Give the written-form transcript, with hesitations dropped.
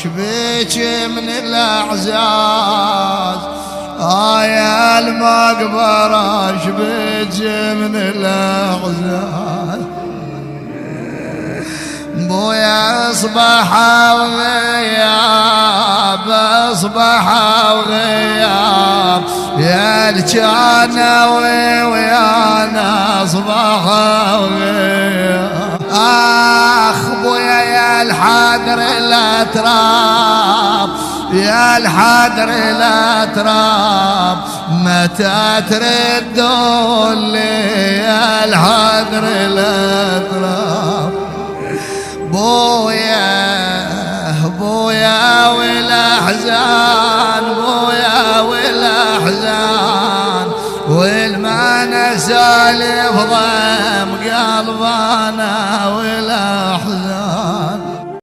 شبيك من الأعزاز يا المقبرة شبيك من الأعزاز بويا اصبح وغياب اصبح وغياب يا الجانوي ويانا اصبح وغياب بويا يا الحدر الاتراب يا الحدر الاتراب متى تردون لي يا الحدر الاتراب بويا والاحزان بويا والاحزان والمعنى سالف ضم قلبنا